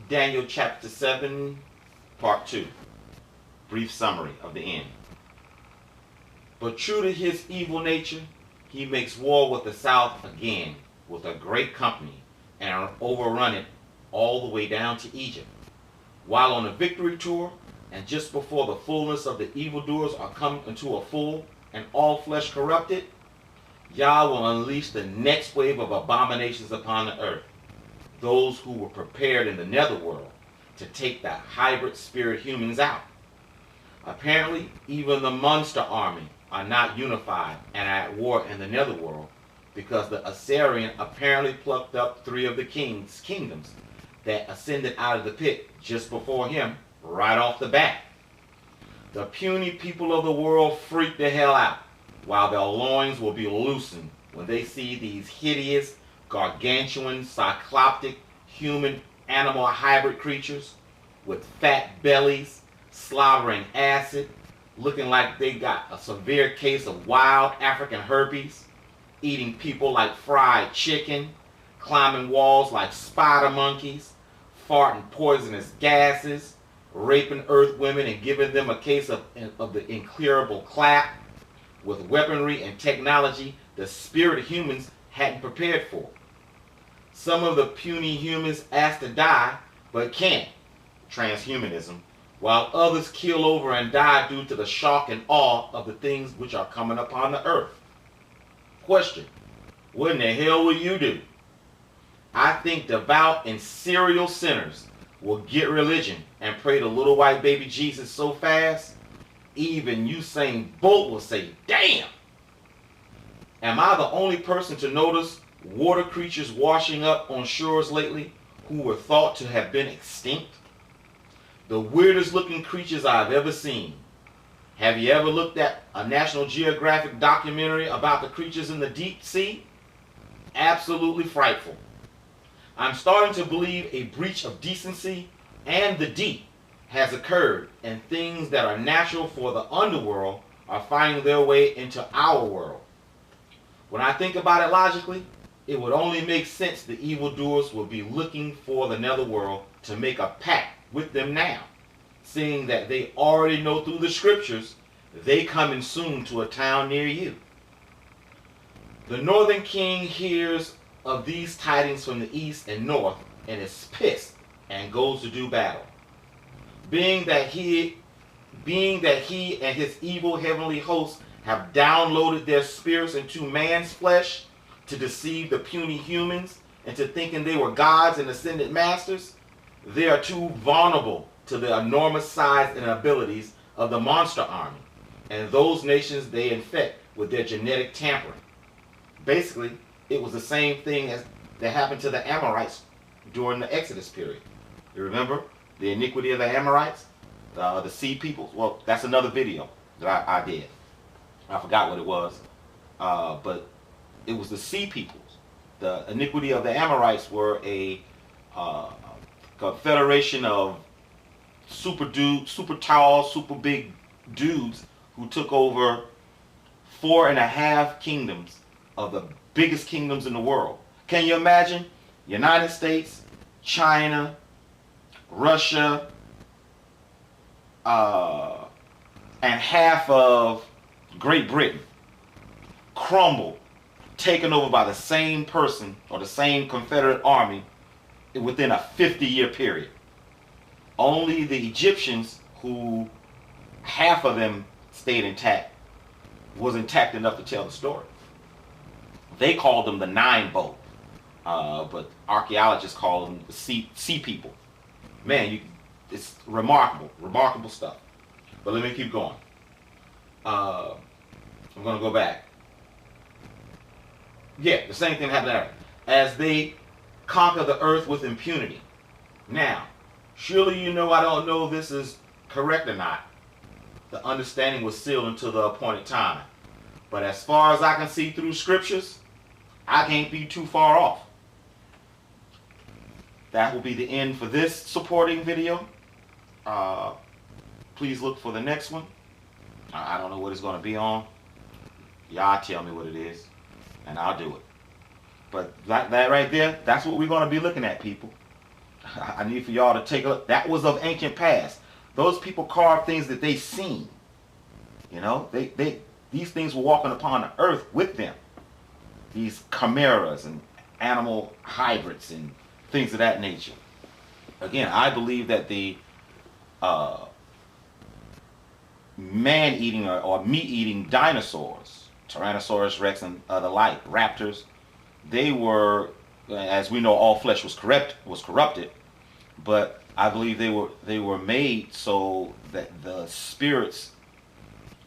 Daniel chapter 7, part 2. Brief summary of the end. But true to his evil nature, he makes war with the south again with a great company and overrun it all the way down to Egypt. While on a victory tour, and just before the fullness of the evildoers are come into a full and all flesh corrupted, Yah will unleash the next wave of abominations upon the earth, those who were prepared in the netherworld to take the hybrid spirit humans out. Apparently, even the monster army are not unified and are at war in the netherworld, because the Assyrian apparently plucked up 3 of the kingdoms that ascended out of the pit just before him, right off the bat. The puny people of the world freak the hell out, while their loins will be loosened when they see these hideous, gargantuan, cycloptic, human animal hybrid creatures with fat bellies, slobbering acid, looking like they got a severe case of wild African herpes, eating people like fried chicken, climbing walls like spider monkeys, farting poisonous gases, raping earth women and giving them a case of the incurable clap, with weaponry and technology the spirit of humans hadn't prepared for. Some of the puny humans ask to die, but can't, transhumanism, while others keel over and die due to the shock and awe of the things which are coming upon the earth. Question: what in the hell will you do? I think devout and serial sinners will get religion and pray to little white baby Jesus so fast, even Usain Bolt will say, damn! Am I the only person to notice water creatures washing up on shores lately who were thought to have been extinct? The weirdest looking creatures I've ever seen. Have you ever looked at a National Geographic documentary about the creatures in the deep sea? Absolutely frightful. I'm starting to believe a breach of decency and the deep has occurred, and things that are natural for the underworld are finding their way into our world. When I think about it logically, it would only make sense the evildoers will be looking for the netherworld to make a pact with them now, seeing that they already know through the scriptures they coming soon to a town near you. The northern king hears of these tidings from the east and north and is pissed and goes to do battle. Being that he and his evil heavenly hosts have downloaded their spirits into man's flesh to deceive the puny humans into thinking they were gods and ascended masters, they are too vulnerable to the enormous size and abilities of the monster army and those nations they infect with their genetic tampering. Basically, it was the same thing as that happened to the Amorites during the Exodus period. You remember the iniquity of the Amorites, the sea peoples? Well, that's another video that I did. I forgot what it was, but it was the sea peoples. The iniquity of the Amorites were a confederation of super tall, super big dudes who took over 4.5 kingdoms of the biggest kingdoms in the world. Can you imagine? United States, China, Russia, and half of Great Britain crumbled, taken over by the same person or the same Confederate army within a 50-year period. Only the Egyptians, who half of them stayed intact, was intact enough to tell the story. They called them the Nine Boat, but archaeologists call them the sea people. Man, it's remarkable stuff. But let me keep going. I'm going to go back. Yeah, the same thing happened there. As they conquer the earth with impunity. Now, surely you know I don't know if this is correct or not. The understanding was sealed until the appointed time. But as far as I can see through scriptures, I can't be too far off. That will be the end for this supporting video. Please look for the next one. I don't know what it's going to be on. Y'all tell me what it is, and I'll do it. But that right there, that's what we're going to be looking at, people. I need for y'all to take a look. That was of ancient past. Those people carved things that they seen. You know, these things were walking upon the earth with them. These chimeras and animal hybrids and things of that nature. Again, I believe that the man-eating or meat-eating dinosaurs, Tyrannosaurus Rex and the like, raptors, they were, as we know, all flesh was corrupted, but I believe they were made so that the spirits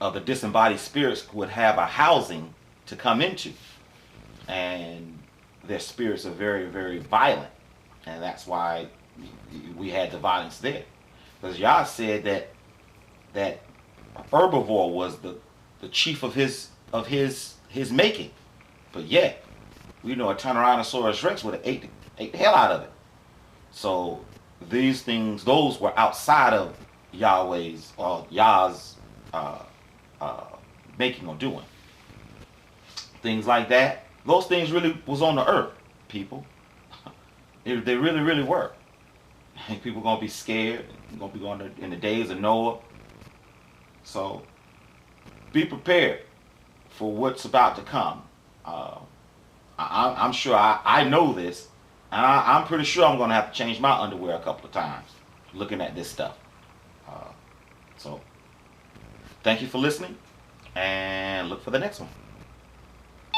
of the disembodied spirits would have a housing to come into, and their spirits are very, very violent, and that's why we had the violence there. Because Yah said that herbivore was the chief of his making, but yet we know a Tyrannosaurus Rex would have ate the hell out of it. So these things, those were outside of Yahweh's or Yah's making or doing. Things like that. Those things really was on the earth, people. They really, really were. And people gonna be scared. Gonna be going in the days of Noah. So be prepared for what's about to come. I'm sure I know this, and I'm pretty sure I'm going to have to change my underwear a couple of times looking at this stuff. So thank you for listening, and look for the next one.